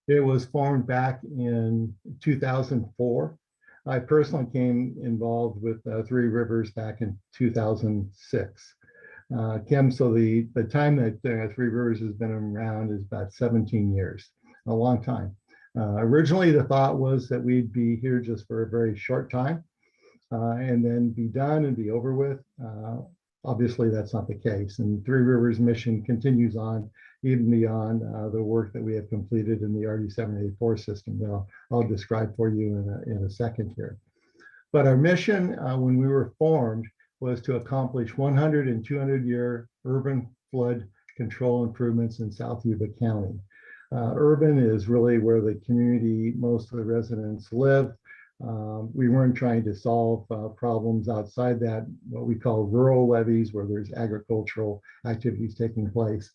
It was formed back in 2004. I personally came involved with Three Rivers back in 2006. Kim, so the time that Three Rivers has been around is about 17 years, a long time. Originally, the thought was that we'd be here just for a very short time and then be done and be over with. Obviously, that's not the case. And Three Rivers' mission continues on even beyond the work that we have completed in the RD-784 system that I'll describe for you in a second here. But our mission when we were formed was to accomplish 100 and 200-year urban flood control improvements in South Yuba County. Urban is really where the community, most of the residents live. We weren't trying to solve problems outside that, what we call rural levees, where there's agricultural activities taking place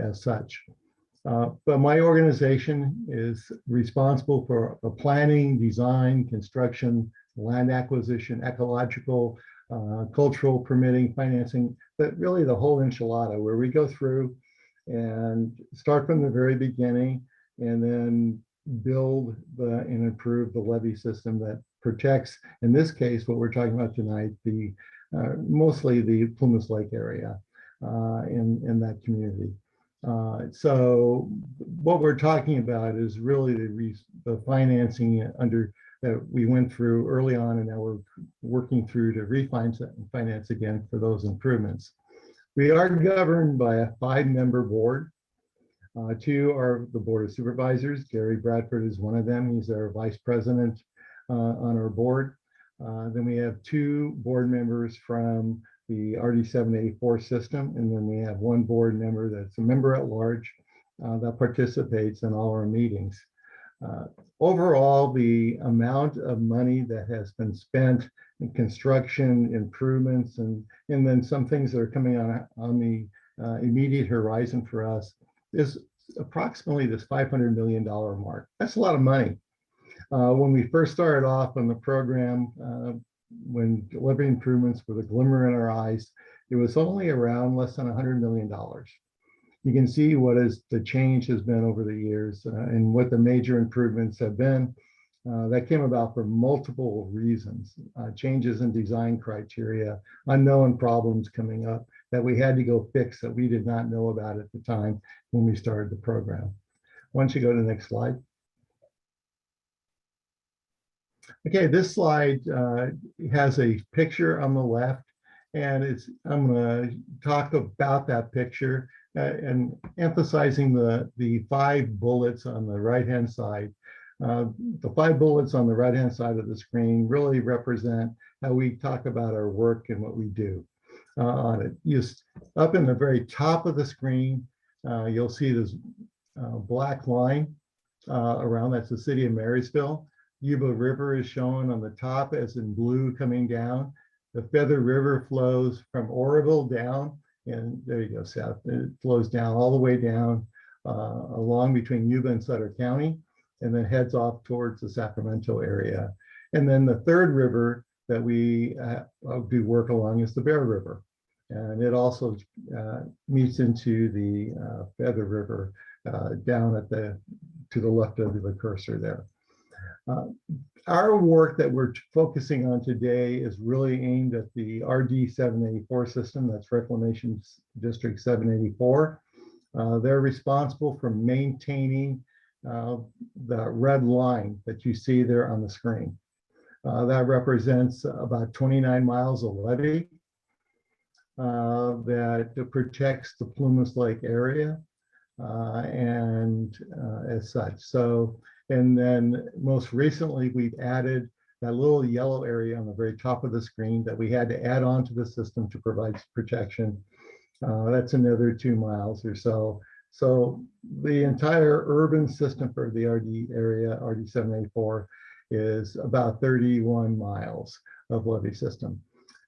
as such. But my organization is responsible for the planning, design, construction, land acquisition, ecological, cultural permitting, financing, but really the whole enchilada, where we go through and start from the very beginning and then build and improve the levee system that protects, in this case, what we're talking about tonight, the mostly the Plumas Lake area in that community. So what we're talking about is really the financing under that we went through early on, and now we're working through to refinance again for those improvements. We are governed by a 5-member board. 2 are the Board of Supervisors. Gary Bradford is one of them. He's our vice president on our board. Then we have 2 board members from the RD-784 system, and then we have 1 board member that's a member at large that participates in all our meetings. Overall, the amount of money that has been spent in construction improvements and then some things that are coming on the immediate horizon for us is approximately this $500 million mark. That's a lot of money. When we first started off on the program, when levee improvements were the glimmer in our eyes, it was only around less than $100 million. You can see what the change has been over the years and what the major improvements have been. That came about for multiple reasons, changes in design criteria, unknown problems coming up that we had to go fix that we did not know about at the time when we started the program. Why don't you go to the next slide? Okay, this slide has a picture on the left, and I'm going to talk about that picture and emphasizing the 5 bullets on the right-hand side. The 5 bullets on the right-hand side of the screen really represent how we talk about our work and what we do on it. Just up in the very top of the screen, you'll see this black line around. That's the city of Marysville. Yuba River is shown on the top as in blue coming down. The Feather River flows from Oroville down, and there you go, south. It flows down all the way down along between Yuba and Sutter County, and then heads off towards the Sacramento area. And then the third river that we do work along is the Bear River. And it also meets into the Feather River down to the left of the cursor there. Our work that we're focusing on today is really aimed at the RD-784 system. That's Reclamation District 784. They're responsible for maintaining the red line that you see there on the screen. That represents about 29 miles of levee that protects the Plumas Lake area and as such. So, and then most recently, we've added that little yellow area on the very top of the screen that we had to add on to the system to provide protection. That's another 2 miles or so. So the entire urban system for the RD area, RD-784, is about 31 miles of levee system.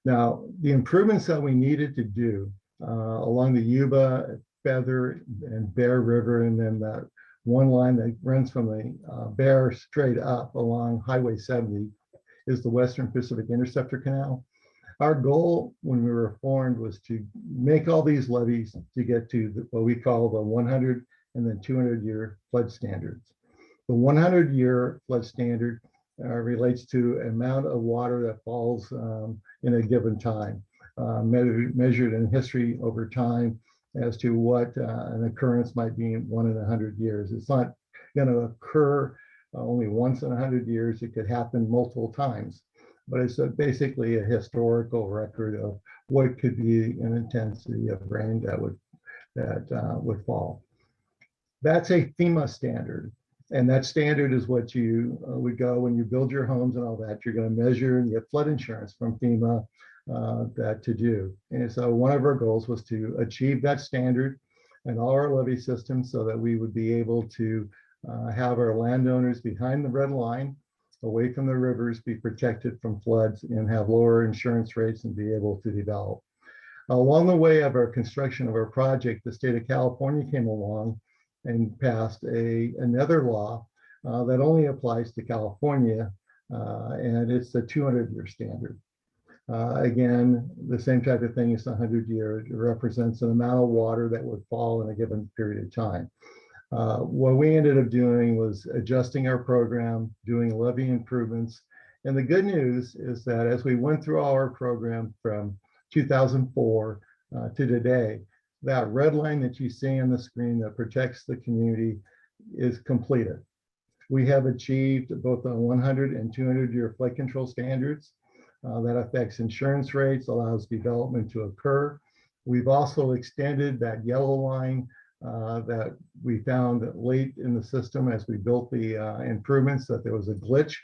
Now, the improvements that we needed to do along the Yuba, Feather, and Bear River, and then that one line that runs from the Bear straight up along Highway 70 is the Western Pacific Interceptor Canal. Our goal when we were formed was to make all these levees to get to what we call the 100 and then 200-year flood standards. The 100-year flood standard relates to amount of water that falls in a given time, measured in history over time as to what an occurrence might be in 1 in 100 years. It's not going to occur only once in 100 years. It could happen multiple times, but it's basically a historical record of what could be an intensity of rain that would fall. That's a FEMA standard. And that standard is what you would go when you build your homes and all that. You're going to measure and get flood insurance from FEMA that to do. And so one of our goals was to achieve that standard and all our levee systems so that we would be able to have our landowners behind the red line, away from the rivers, be protected from floods and have lower insurance rates and be able to develop. Along the way of our construction of our project, the state of California came along and passed another law that only applies to California, and it's the 200-year standard. Again, the same type of thing as the 100-year. It represents an amount of water that would fall in a given period of time. What we ended up doing was adjusting our program, doing levee improvements. And the good news is that as we went through all our program from 2004 to today, that red line that you see on the screen that protects the community is completed. We have achieved both the 100 and 200-year flood control standards. That affects insurance rates, allows development to occur. We've also extended that yellow line that we found late in the system as we built the improvements, that there was a glitch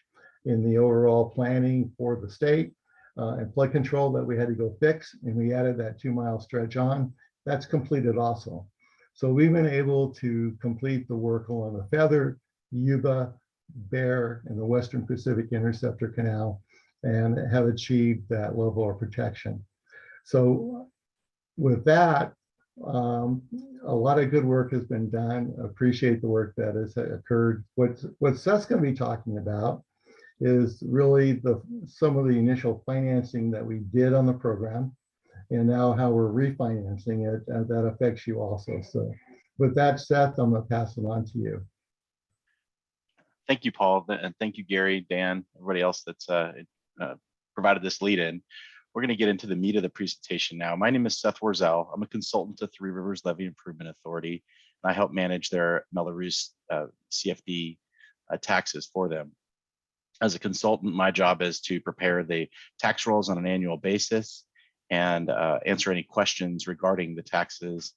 in the overall planning for the state and flood control that we had to go fix. And we added that 2-mile stretch on. That's completed also. So we've been able to complete the work along the Feather, Yuba, Bear, and the Western Pacific Interceptor Canal and have achieved that level of protection. So with that, a lot of good work has been done. Appreciate the work that has occurred. What Seth's going to be talking about is really some of the initial financing that we did on the program, and now how we're refinancing it, that affects you also. So with that, Seth, I'm going to pass it on to you. Thank you, Paul, and thank you, Gary, Dan, everybody else that's provided this lead in. We're going to get into the meat of the presentation now. My name is Seth Warzel. I'm a consultant to Three Rivers Levee Improvement Authority, and I help manage their Mello-Roos CFD taxes for them. As a consultant, my job is to prepare the tax rolls on an annual basis and answer any questions regarding the taxes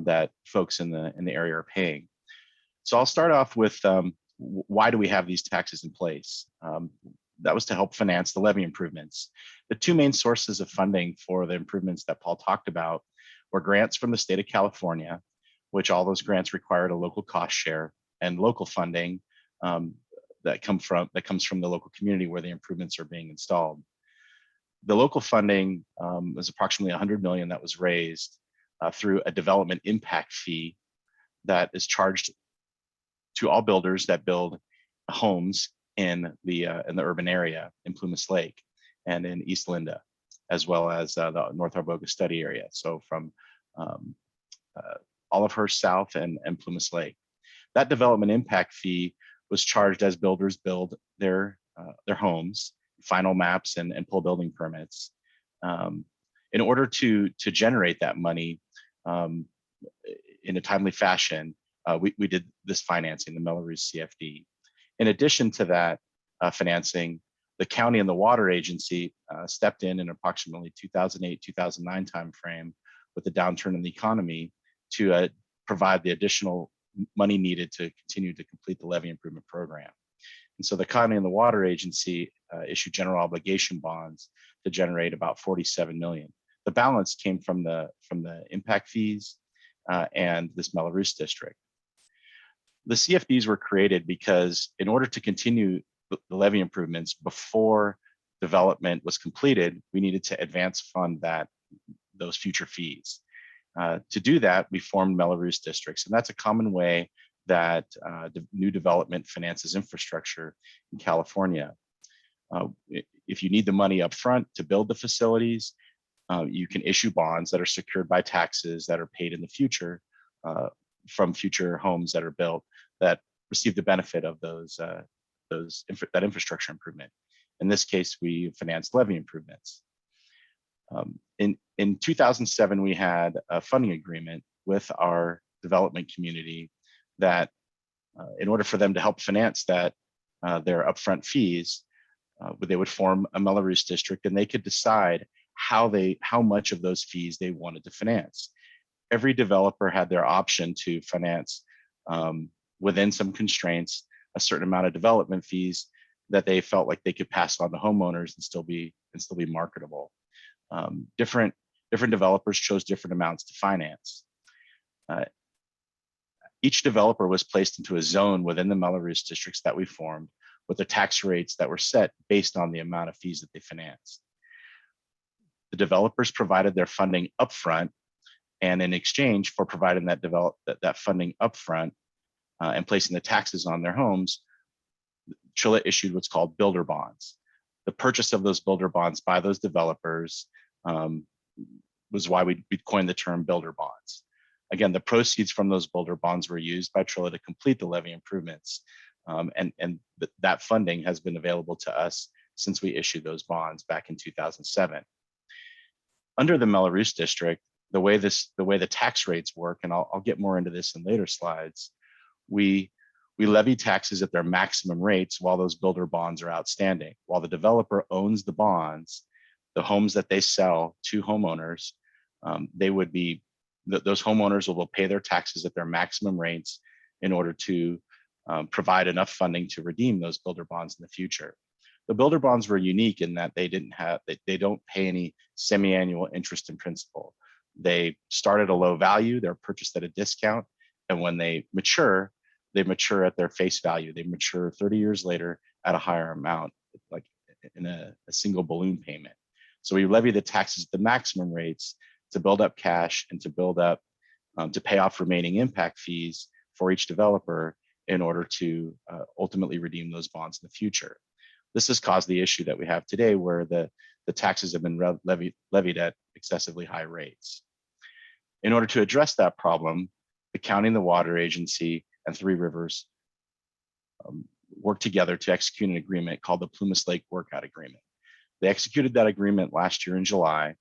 that folks in the area are paying. So I'll start off with why do we have these taxes in place? That was to help finance the levee improvements. The two main sources of funding for the improvements that Paul talked about were grants from the state of California, which all those grants required a local cost share, and local funding that comes from the local community where the improvements are being installed. The local funding was approximately $100 million that was raised through a development impact fee that is charged to all builders that build homes in the urban area in Plumas Lake and in East Linda, as well as the North Arboga study area. So from Olivehurst South and Plumas Lake. That development impact fee was charged as builders build their homes, final maps and pull building permits. In order to generate that money in a timely fashion, we did this financing, the Mello-Roos CFD. In addition to that financing, the county and the water agency stepped in approximately 2008-2009 timeframe with the downturn in the economy to provide the additional money needed to continue to complete the levee improvement program. And so the county and the water agency issued general obligation bonds to generate about $47 million. The balance came from the impact fees and this Mello-Roos district. The CFDs were created because in order to continue the levee improvements before development was completed, we needed to advance fund those future fees. To do that, we formed Mello-Roos districts, and that's a common way that new development finances infrastructure in California. If you need the money up front to build the facilities, you can issue bonds that are secured by taxes that are paid in the future from future homes that are built that receive the benefit of that infrastructure improvement. In this case, we financed levee improvements. In 2007, we had a funding agreement with our development community that in order for them to help finance that, their upfront fees, they would form a Mello-Roos district, and they could decide how much of those fees they wanted to finance. Every developer had their option to finance within some constraints a certain amount of development fees that they felt like they could pass on to homeowners and still be marketable. Different developers chose different amounts to finance. Each developer was placed into a zone within the Mello-Roos districts that we formed with the tax rates that were set based on the amount of fees that they financed. The developers provided their funding upfront, and in exchange for providing that funding upfront and placing the taxes on their homes, TRLIA issued what's called builder bonds. The purchase of those builder bonds by those developers was why we coined the term builder bonds. Again, the proceeds from those builder bonds were used by TRLIA to complete the levee improvements, and that funding has been available to us since we issued those bonds back in 2007. Under the Mello-Roos district, the way the tax rates work, and I'll get more into this in later slides, we levy taxes at their maximum rates while those builder bonds are outstanding. While the developer owns the bonds, the homes that they sell to homeowners, those homeowners will pay their taxes at their maximum rates in order to provide enough funding to redeem those builder bonds in the future. The builder bonds were unique in that they don't pay any semi-annual interest and principal. They start at a low value, they're purchased at a discount, and when they mature at their face value. They mature 30 years later at a higher amount, like in a single balloon payment. So we levy the taxes at the maximum rates to build up cash and to pay off remaining impact fees for each developer in order to ultimately redeem those bonds in the future. This has caused the issue that we have today where the taxes have been levied at excessively high rates. In order to address that problem, the county and the water agency and Three Rivers worked together to execute an agreement called the Plumas Lake Workout Agreement. They executed that agreement last year in July,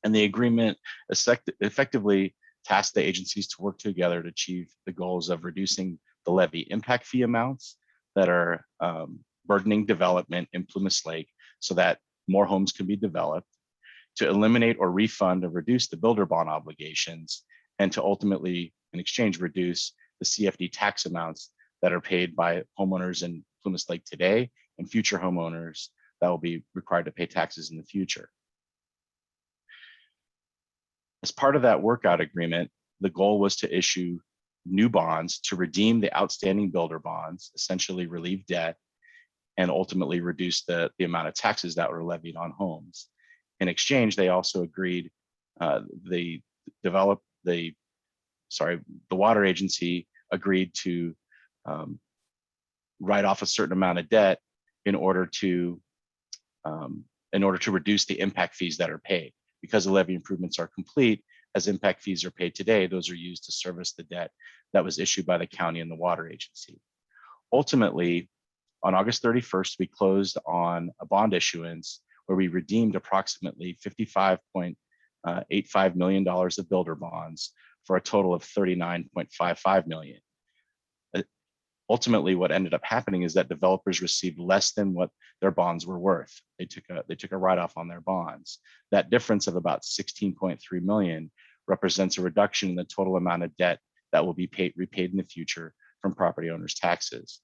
and the agreement effectively tasked the agencies to work together to achieve the goals of reducing the levy impact fee amounts that are burdening development in Plumas Lake so that more homes can be developed, to eliminate or refund or reduce the builder bond obligations, and to ultimately, in exchange, reduce the CFD tax amounts that are paid by homeowners in Plumas Lake today and future homeowners that will be required to pay taxes in the future. As part of that workout agreement, the goal was to issue new bonds to redeem the outstanding builder bonds, essentially relieve debt, and ultimately reduce the amount of taxes that were levied on homes. In exchange, they also agreed, the water agency agreed to write off a certain amount of debt in order to reduce the impact fees that are paid. Because the levee improvements are complete, as impact fees are paid today, those are used to service the debt that was issued by the county and the water agency. Ultimately, on August 31st, we closed on a bond issuance where we redeemed approximately $55.85 million of builder bonds for a total of $39.55 million. Ultimately, what ended up happening is that developers received less than what their bonds were worth. They took a write-off on their bonds. That difference of about $16.3 million represents a reduction in the total amount of debt that will be repaid in the future from property owners' taxes.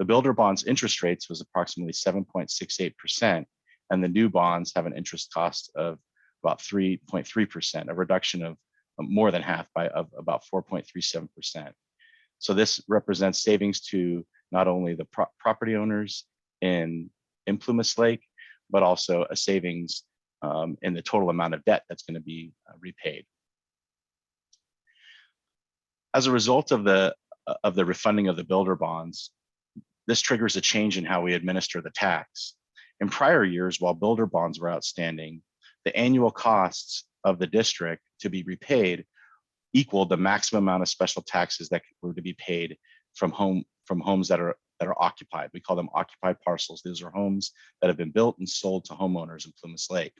The builder bonds interest rates was approximately 7.68%, and the new bonds have an interest cost of about 3.3%, a reduction of more than half of about 4.37%. So this represents savings to not only the property owners in Plumas Lake, but also a savings in the total amount of debt that's going to be repaid. As a result of the refunding of the builder bonds, this triggers a change in how we administer the tax. In prior years, while builder bonds were outstanding, the annual costs of the district to be repaid equaled the maximum amount of special taxes that were to be paid from homes that are occupied. We call them occupied parcels. These are homes that have been built and sold to homeowners in Plumas Lake.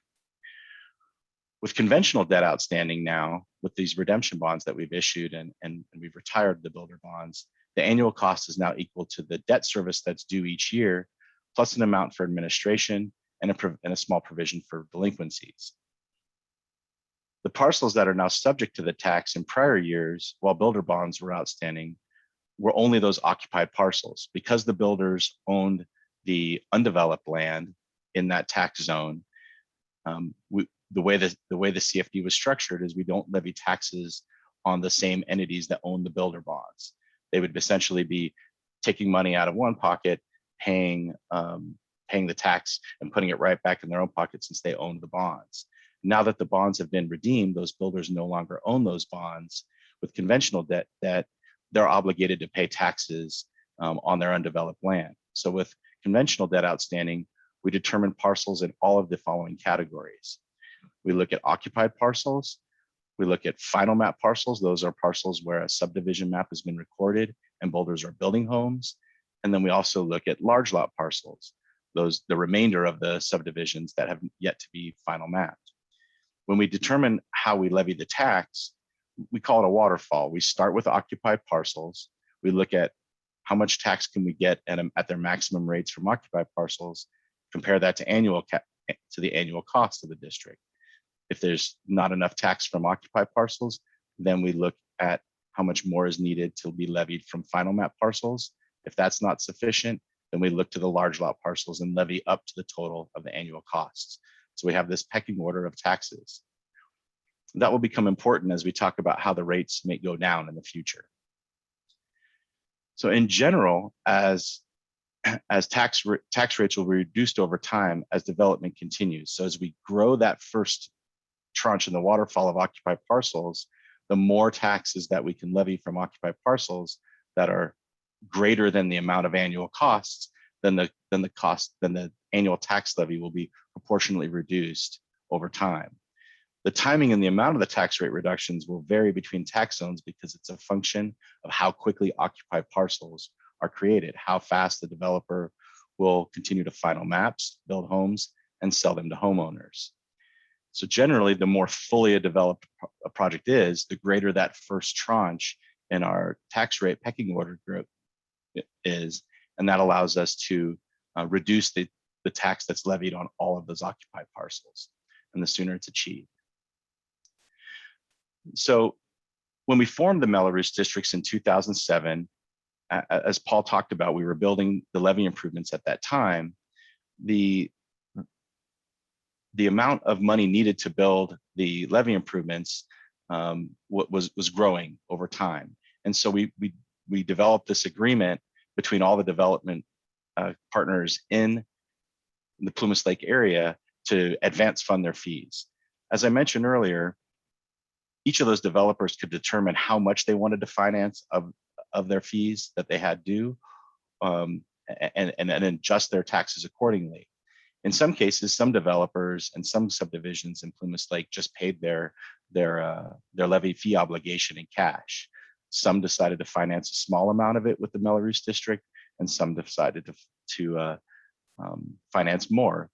With conventional debt outstanding now, with these redemption bonds that we've issued and we've retired the builder bonds, the annual cost is now equal to the debt service that's due each year, plus an amount for administration and a small provision for delinquencies. The parcels that are now subject to the tax in prior years, while builder bonds were outstanding, were only those occupied parcels. Because the builders owned the undeveloped land in that tax zone, the way the CFD was structured is we don't levy taxes on the same entities that own the builder bonds. They would essentially be taking money out of one pocket, paying the tax and putting it right back in their own pocket since they owned the bonds. Now that the bonds have been redeemed, those builders no longer own those bonds. With conventional debt, that they're obligated to pay taxes on their undeveloped land. So with conventional debt outstanding, we determine parcels in all of the following categories. We look at occupied parcels. We look at final map parcels. Those are parcels where a subdivision map has been recorded and builders are building homes. And then we also look at large lot parcels, the remainder of the subdivisions that have yet to be final mapped. When we determine how we levy the tax, we call it a waterfall. We start with occupied parcels. We look at how much tax can we get at their maximum rates from occupied parcels, compare that to the annual cost of the district. If there's not enough tax from occupied parcels, then we look at how much more is needed to be levied from final map parcels. If that's not sufficient, then we look to the large lot parcels and levy up to the total of the annual costs. So we have this pecking order of taxes. That will become important as we talk about how the rates may go down in the future. So in general, as tax rates will be reduced over time as development continues. So as we grow that first tranche in the waterfall of occupied parcels, the more taxes that we can levy from occupied parcels that are greater than the amount of annual costs, then the annual tax levy will be proportionally reduced over time. The timing and the amount of the tax rate reductions will vary between tax zones because it's a function of how quickly occupied parcels are created, how fast the developer will continue to final maps, build homes, and sell them to homeowners. So generally, the more fully a developed project is, the greater that first tranche in our tax rate pecking order group is, and that allows us to reduce the tax that's levied on all of those occupied parcels, and the sooner it's achieved. So when we formed the Mello-Roos districts in 2007, as Paul talked about, we were building the levee improvements at that time. The amount of money needed to build the levee improvements was growing over time. And so we developed this agreement between all the development partners in the Plumas Lake area to advance fund their fees. As I mentioned earlier, each of those developers could determine how much they wanted to finance of their fees that they had due, and adjust their taxes accordingly. In some cases, some developers and some subdivisions in Plumas Lake just paid their levy fee obligation in cash. Some decided to finance a small amount of it with the Mello-Roos district, and some decided to finance more.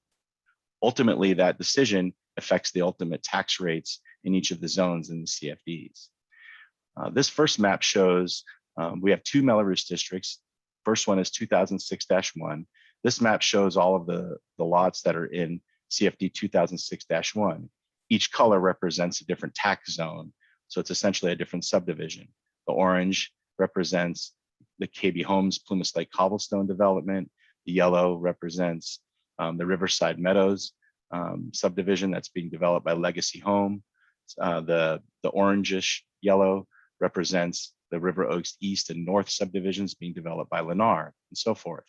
Ultimately, that decision affects the ultimate tax rates in each of the zones in the CFDs. This first map shows we have two Mello-Roos districts. First one is 2006-1. This map shows all of the lots that are in CFD 2006-1. Each color represents a different tax zone, so it's essentially a different subdivision. The orange represents the KB Homes Plumas Lake Cobblestone development. The yellow represents the Riverside Meadows subdivision that's being developed by Legacy Home. The orangish yellow represents the River Oaks East and North subdivisions being developed by Lennar, and so forth.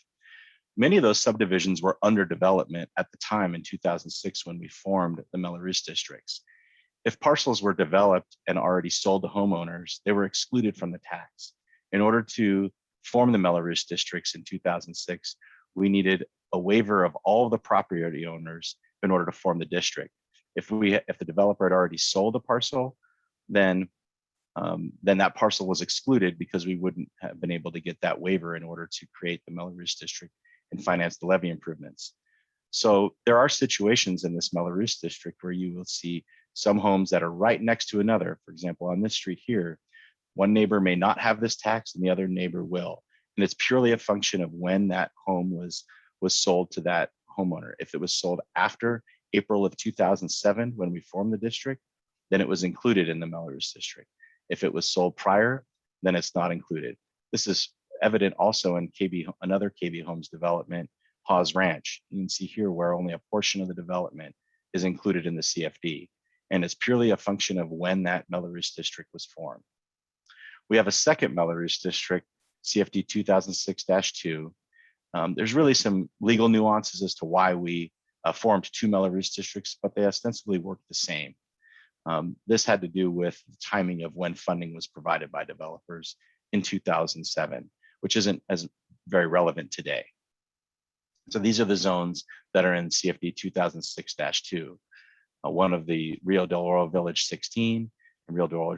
Many of those subdivisions were under development at the time in 2006 when we formed the Mello-Roos districts. If parcels were developed and already sold to homeowners, they were excluded from the tax. In order to form the Mello-Roos districts in 2006, we needed a waiver of all of the property owners in order to form the district. If the developer had already sold a parcel, then then that parcel was excluded because we wouldn't have been able to get that waiver in order to create the Mello-Roos district and finance the levee improvements. So there are situations in this Mello-Roos district where you will see some homes that are right next to another. For example, on this street here, one neighbor may not have this tax and the other neighbor will. And it's purely a function of when that home was sold to that homeowner. If it was sold after April of 2007, when we formed the district, then it was included in the Mello-Roos district. If it was sold prior, then it's not included. This is evident also in another KB Homes development, Hawes Ranch. You can see here where only a portion of the development is included in the CFD. And it's purely a function of when that Mello-Roos district was formed. We have a second Mello-Roos district, CFD 2006-2. There's really some legal nuances as to why we formed two Mello-Roos districts, but they ostensibly work the same. This had to do with the timing of when funding was provided by developers in 2007, which isn't as very relevant today. So these are the zones that are in CFD 2006-2. One of the Rio del Oro Village 16 and Rio del Oro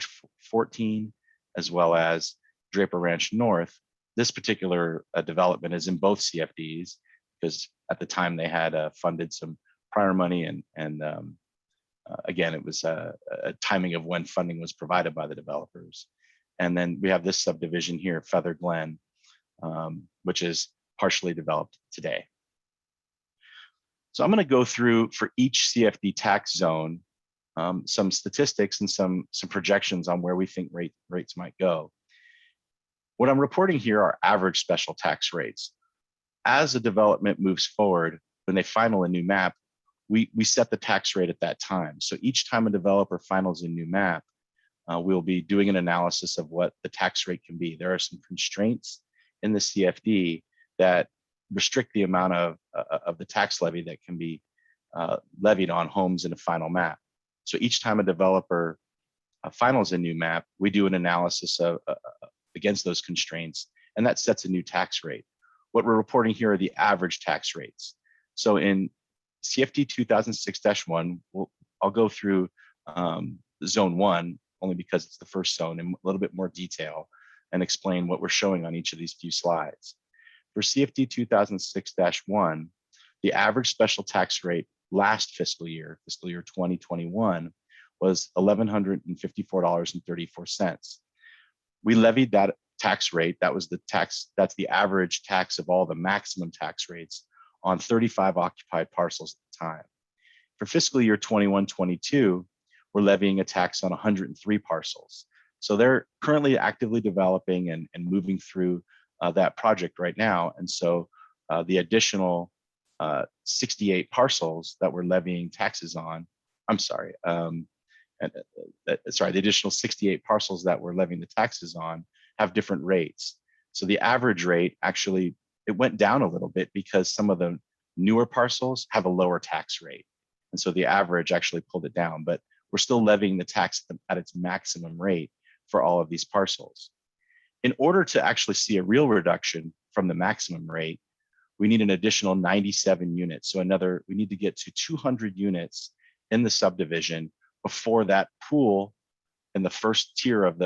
14, as well as Draper Ranch North. This particular development is in both CFDs because at the time they had funded some prior money and again, it was a timing of when funding was provided by the developers. And then we have this subdivision here, Feather Glen, which is partially developed today. So I'm going to go through for each CFD tax zone some statistics and some projections on where we think rates might go. What I'm reporting here are average special tax rates. As a development moves forward, when they final a new map, we set the tax rate at that time. So each time a developer finals a new map, we'll be doing an analysis of what the tax rate can be. There are some constraints in the CFD that restrict the amount of the tax levy that can be levied on homes in a final map. So each time a developer finals a new map, we do an analysis of against those constraints, and that sets a new tax rate. What we're reporting here are the average tax rates. So in CFD 2006-1, I'll go through zone 1 only because it's the first zone in a little bit more detail and explain what we're showing on each of these few slides. For CFD 2006-1, the average special tax rate last fiscal year 2021, was $1,154.34. We levied that tax rate. That was the tax. That's the average tax of all the maximum tax rates on 35 occupied parcels at the time. For fiscal year 21-22, we're levying a tax on 103 parcels. So they're currently actively developing and moving through that project right now. And so the additional 68 parcels that we're levying taxes on, the additional 68 parcels that we're levying the taxes on have different rates. So the average rate actually, it went down a little bit because some of the newer parcels have a lower tax rate. And so the average actually pulled it down, but we're still levying the tax at its maximum rate for all of these parcels. In order to actually see a real reduction from the maximum rate, we need an additional 97 units. So we need to get to 200 units in the subdivision before that pool in the first tier of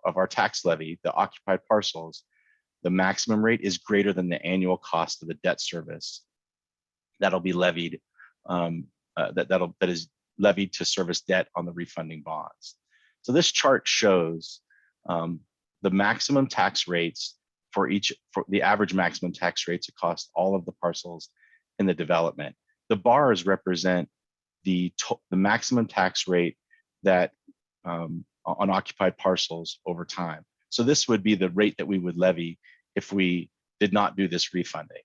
our tax levy, the occupied parcels, the maximum rate is greater than the annual cost of the debt service that'll be levied, that is levied to service debt on the refunding bonds. So this chart shows the maximum tax rates for the average maximum tax rates across all of the parcels in the development. The bars represent the maximum tax rate that on occupied parcels over time. So this would be the rate that we would levy if we did not do this refunding.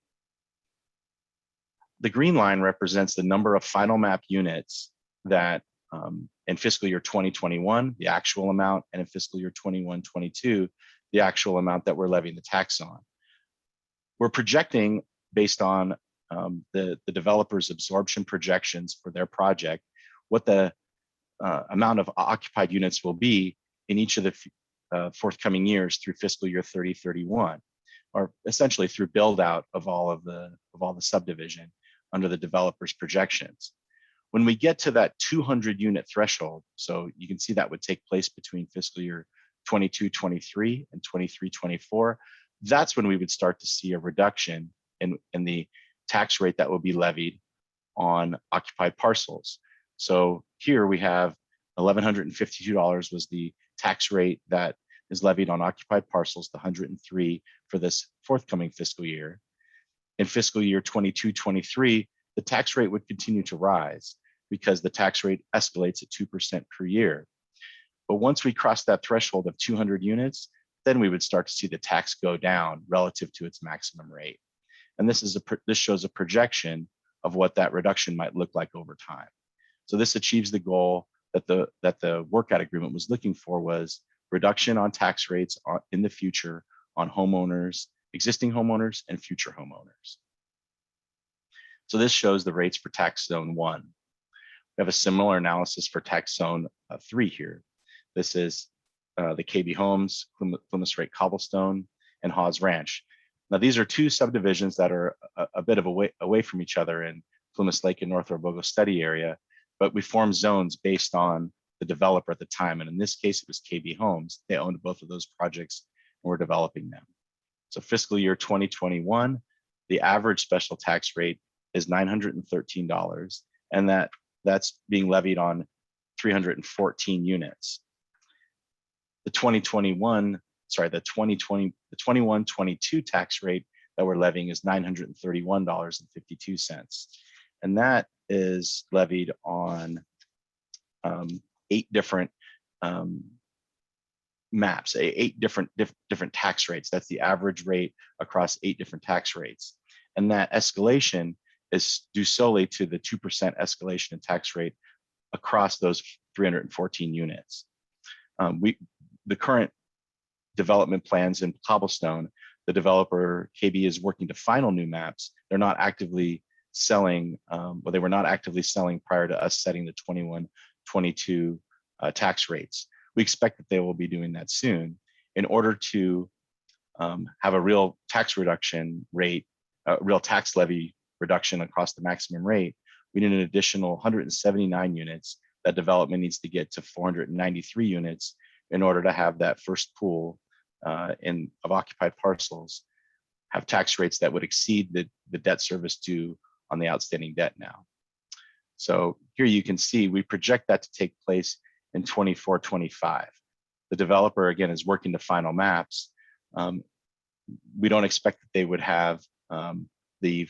The green line represents the number of final map units that in fiscal year 2021, the actual amount, and in fiscal year 21-22, the actual amount that we're levying the tax on. We're projecting based on the developer's absorption projections for their project, what the amount of occupied units will be in each of the forthcoming years through fiscal year 30-31, or essentially through build out of all the subdivision under the developer's projections. When we get to that 200 unit threshold, so you can see that would take place between fiscal year 22-23 and 23-24, that's when we would start to see a reduction in the tax rate that will be levied on occupied parcels. So here we have $1,152 was the tax rate that is levied on occupied parcels, the 103 for this forthcoming fiscal year. In fiscal year 22-23, the tax rate would continue to rise because the tax rate escalates at 2% per year. But once we cross that threshold of 200 units, then we would start to see the tax go down relative to its maximum rate. And this shows a projection of what that reduction might look like over time. So this achieves the goal that the workout agreement was looking for, was reduction on tax rates in the future on homeowners, existing homeowners and future homeowners. So this shows the rates for tax zone 1. We have a similar analysis for tax zone 3 here. This is the KB Homes, Plymouth Rate Cobblestone, and Hawes Ranch. Now these are two subdivisions that are a bit of away from each other in Plymouth Lake and North Orbogo study area, but we formed zones based on the developer at the time. And in this case, it was KB Homes. They owned both of those projects and were developing them. So fiscal year 2021, the average special tax rate is $913, and that's being levied on 314 units. The 21-22 tax rate that we're levying is $931.52. And that is levied on 8 different maps, 8 different tax rates. That's the average rate across 8 different tax rates. And that escalation is due solely to the 2% escalation in tax rate across those 314 units. The current development plans in Cobblestone, the developer KB is working to final new maps. They're not actively selling, they were not actively selling prior to us setting the 21-22 tax rates. We expect that they will be doing that soon. In order to have a real tax reduction rate, real tax levy reduction across the maximum rate, we need an additional 179 units. That development needs to get to 493 units in order to have that first pool of occupied parcels have tax rates that would exceed the debt service due on the outstanding debt now. So here you can see we project that to take place in 24-25. The developer, again, is working to final maps. We don't expect that they would have the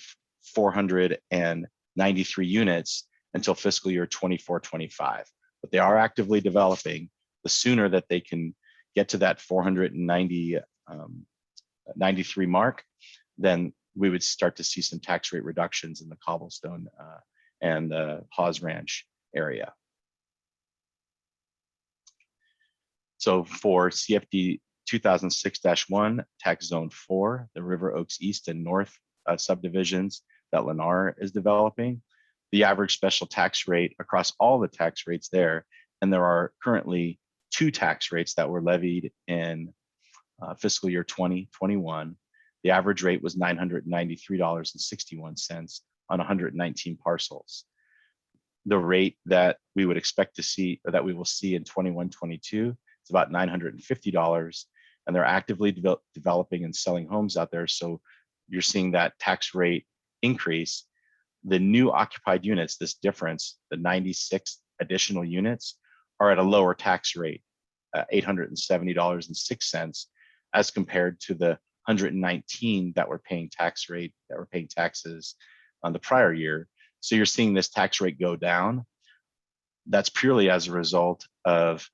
493 units until fiscal year 24-25, but they are actively developing. The sooner that they can get to that 493 mark, then we would start to see some tax rate reductions in the Cobblestone and the Hawes Ranch area. So for CFD 2006-1, tax zone 4, the River Oaks East and North subdivisions that Lennar is developing, the average special tax rate across all the tax rates there, and there are currently 2 tax rates that were levied in fiscal year 2021. The average rate was $993.61 on 119 parcels. The rate that we would expect to see, or that we will see in 21-22, is about $950, and they're actively developing and selling homes out there. So you're seeing that tax rate increase. The new occupied units, this difference, the 96 additional units, are at a lower tax rate, $870.06, as compared to the 119 that were paying taxes on the prior year. So you're seeing this tax rate go down. That's purely as a result of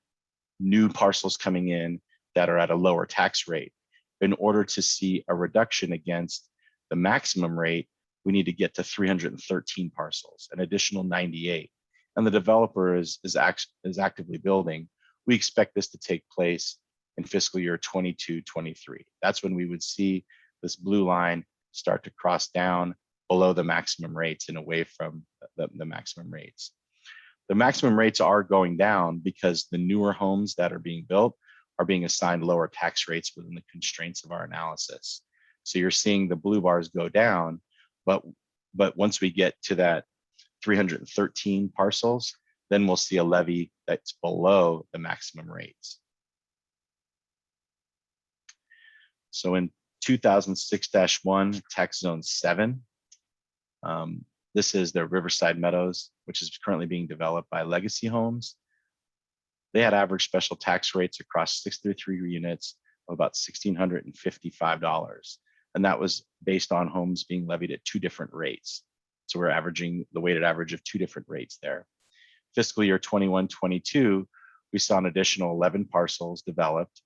new parcels coming in that are at a lower tax rate. In order to see a reduction against the maximum rate, we need to get to 313 parcels, an additional 98. And the developer is actively building. We expect this to take place in fiscal year 22-23. That's when we would see this blue line start to cross down below the maximum rates and away from the maximum rates. The maximum rates are going down because the newer homes that are being built are being assigned lower tax rates within the constraints of our analysis. So you're seeing the blue bars go down, but once we get to that 313 parcels, then we'll see a levy that's below the maximum rates. So in 2006-1, tax zone 7, this is the Riverside Meadows, which is currently being developed by Legacy Homes. They had average special tax rates across 633 units of about $1,655. And that was based on homes being levied at 2 different rates. So we're averaging the weighted average of 2 different rates there. Fiscal year 21-22, we saw an additional 11 parcels developed,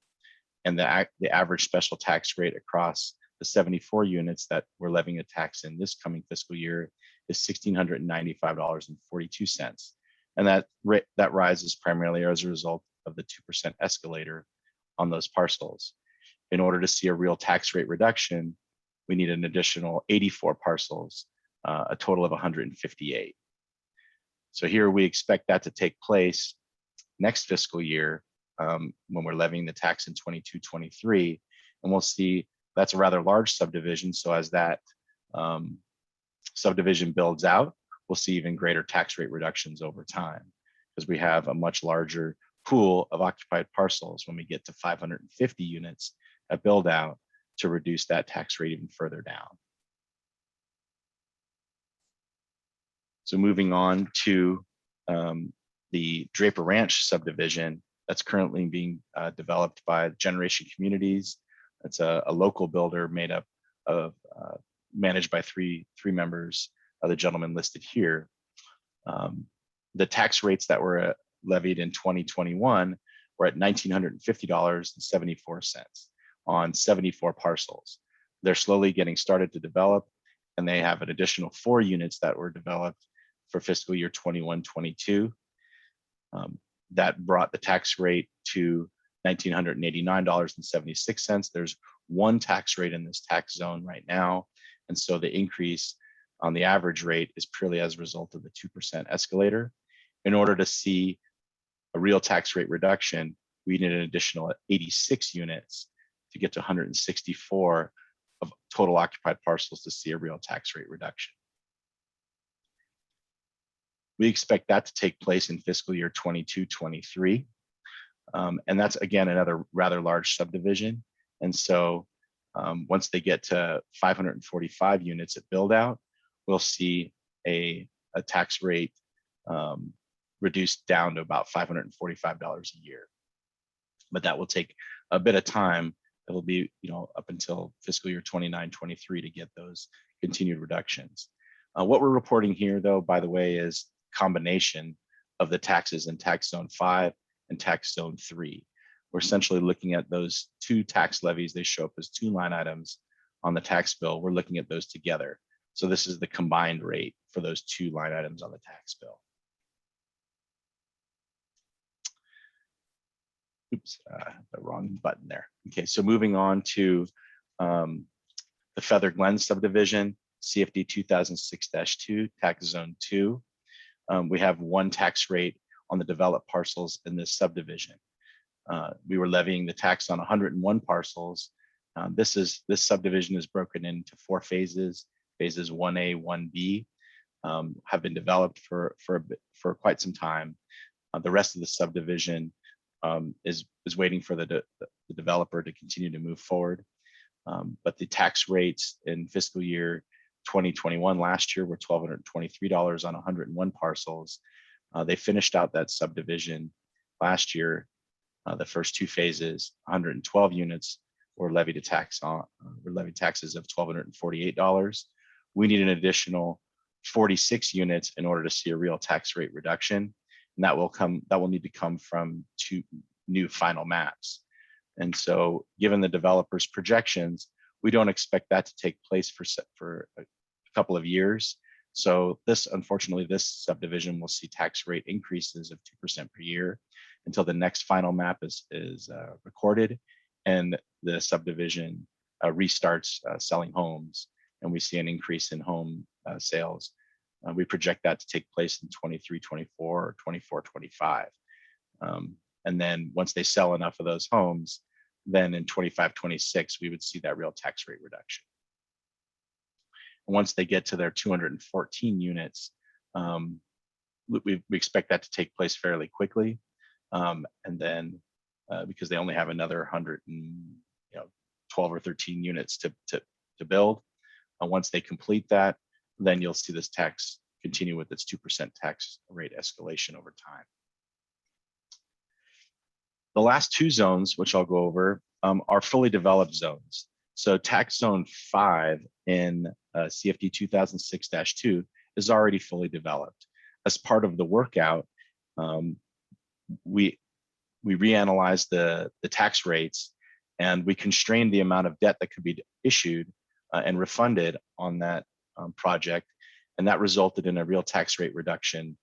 and the average special tax rate across the 74 units that we're levying a tax in this coming fiscal year is $1,695.42. And that rises primarily as a result of the 2% escalator on those parcels. In order to see a real tax rate reduction, we need an additional 84 parcels, a total of 158. So here we expect that to take place next fiscal year when we're levying the tax in 22-23, and we'll see that's a rather large subdivision. So as that subdivision builds out, we'll see even greater tax rate reductions over time because we have a much larger pool of occupied parcels when we get to 550 units at build out to reduce that tax rate even further down. So moving on to the Draper Ranch subdivision that's currently being developed by Generation Communities. It's a local builder made up of managed by three members of the gentleman listed here. The tax rates that were levied in 2021 were at $1,950.74 on 74 parcels. They're slowly getting started to develop, and they have an additional 4 units that were developed for fiscal year 21-22. That brought the tax rate to $1,989.76. There's one tax rate in this tax zone right now. And so the increase on the average rate is purely as a result of the 2% escalator. In order to see a real tax rate reduction, we need an additional 86 units to get to 164 of total occupied parcels to see a real tax rate reduction. We expect that to take place in fiscal year 22-23. And that's, again, another rather large subdivision. And so once they get to 545 units at build out, we'll see a tax rate reduced down to about $545 a year. But that will take a bit of time. It'll be, up until fiscal year 29-23 to get those continued reductions. What we're reporting here, though, by the way, is combination of the taxes in tax zone 5 and tax zone 3. We're essentially looking at those 2 tax levies. They show up as 2 line items on the tax bill. We're looking at those together. So this is the combined rate for those 2 line items on the tax bill. Oops, the wrong button there. Okay, so moving on to the Feather Glen subdivision, CFD 2006-2, tax zone 2. We have 1 tax rate on the developed parcels in this subdivision. We were levying the tax on 101 parcels. This subdivision is broken into 4 phases. Phases 1A, 1B have been developed for quite some time. The rest of the subdivision is waiting for the developer to continue to move forward. But the tax rates in fiscal year 2021 last year were $1,223 on 101 parcels. They finished out that subdivision last year. The first 2 phases, 112 units were levied a tax on, were levied taxes of $1,248. We need an additional 46 units in order to see a real tax rate reduction, and that will need to come from 2 new final maps. And so, given the developer's projections, we don't expect that to take place for a couple of years. So unfortunately, this subdivision will see tax rate increases of 2% per year until the next final map is recorded and the subdivision restarts selling homes, and we see an increase in home sales. We project that to take place in 23-24 or 24-25. And then once they sell enough of those homes, then in 25-26, we would see that real tax rate reduction. And once they get to their 214 units, we expect that to take place fairly quickly. And then because they only have another 12 or 13 units to build. Once they complete that, then you'll see this tax continue with its 2% tax rate escalation over time. The last two zones, which I'll go over, are fully developed zones. So tax zone 5 in CFD 2006-2 is already fully developed. As part of the workout, we reanalyzed the tax rates, and we constrained the amount of debt that could be issued and refunded on that project, and that resulted in a real tax rate reduction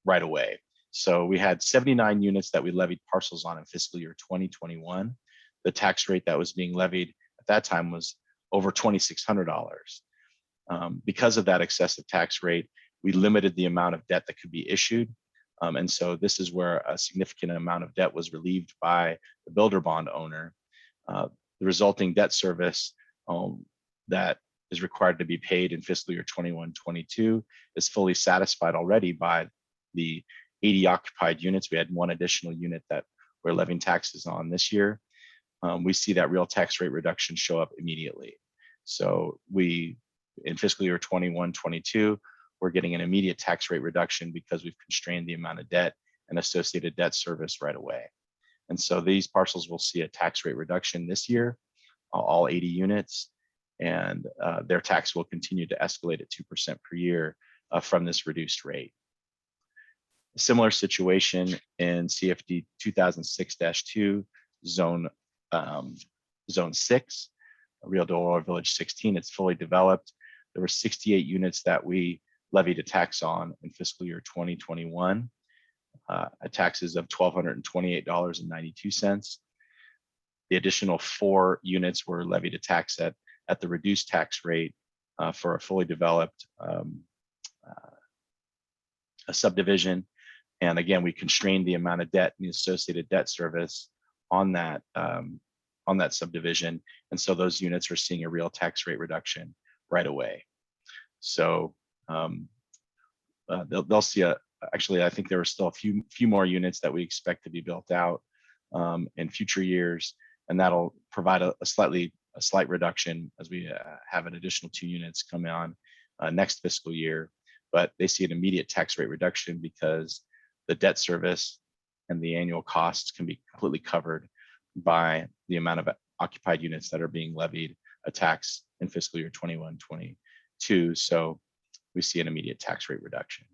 right away. So we had 79 units that we levied parcels on in fiscal year 2021. The tax rate that was being levied at that time was over $2,600. Because of that excessive tax rate, we limited the amount of debt that could be issued. And so this is where a significant amount of debt was relieved by the builder bond owner. The resulting debt service that is required to be paid in fiscal year 21-22 is fully satisfied already by the 80 occupied units. We had one additional unit that we're levying taxes on this year. We see that real tax rate reduction show up immediately. So in fiscal year 21-22, we're getting an immediate tax rate reduction because we've constrained the amount of debt and associated debt service right away. And so these parcels will see a tax rate reduction this year, all 80 units, and their tax will continue to escalate at 2% per year from this reduced rate. A similar situation in CFD 2006-2, zone 6, Rio de Oro Village 16. It's fully developed. There were 68 units that we levied a tax on in fiscal year 2021, at taxes of $1,228.92. The additional 4 units were levied a tax at the reduced tax rate for a fully developed a subdivision. And again, we constrained the amount of debt and the associated debt service on that subdivision. And so those units are seeing a real tax rate reduction right away. So they'll see actually, I think there are still a few more units that we expect to be built out in future years, and that'll provide a slight reduction as we have an additional 2 units come on next fiscal year. But they see an immediate tax rate reduction because the debt service and the annual costs can be completely covered by the amount of occupied units that are being levied a tax in fiscal year 21-22. So we see an immediate tax rate reduction.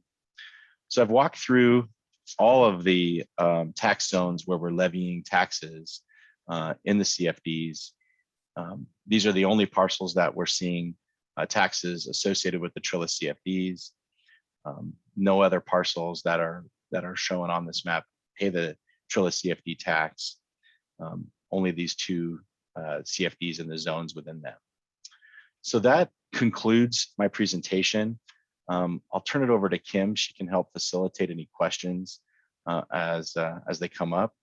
So I've walked through all of the tax zones where we're levying taxes in the CFDs. These are the only parcels that we're seeing taxes associated with the TRLIA CFDs. No other parcels that are shown on this map pay the TRLIA CFD tax. Only these 2 CFDs and the zones within them. So that concludes my presentation. I'll turn it over to Kim. She can help facilitate any questions as they come up.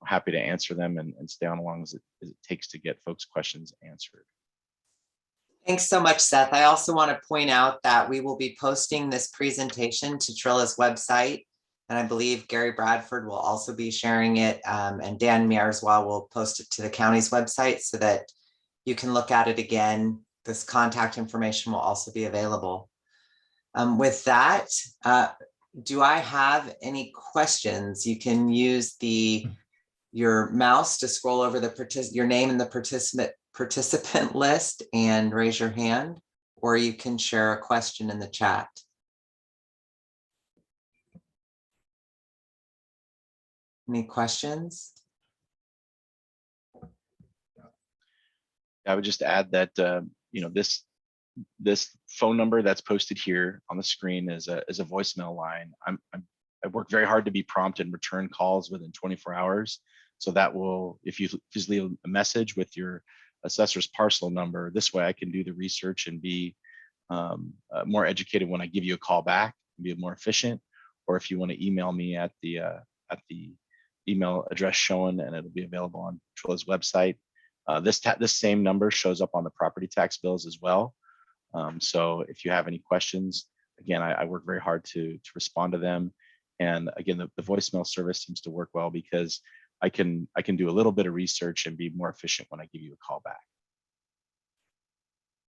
I'm happy to answer them and stay on as long as it takes to get folks' questions answered. Thanks so much, Seth. I also want to point out that we will be posting this presentation to TRLIA's website, and I believe Gary Bradford will also be sharing it, and Dan Mearswa will post it to the county's website so that you can look at it again. This contact information will also be available. With that, do I have any questions? You can use your mouse to scroll over your name in the participant list and raise your hand, or you can share a question in the chat. Any questions? I would just add that this phone number that's posted here on the screen is a voicemail line. I work very hard to be prompt and return calls within 24 hours. So that will, if you just leave a message with your assessor's parcel number, this way I can do the research and be more educated when I give you a call back, and be more efficient. Or if you want to email me at the email address shown, and it'll be available on TRLIA's website. This same number shows up on the property tax bills as well. So if you have any questions, again, I work very hard to respond to them. And again, the voicemail service seems to work well because I can do a little bit of research and be more efficient when I give you a call back.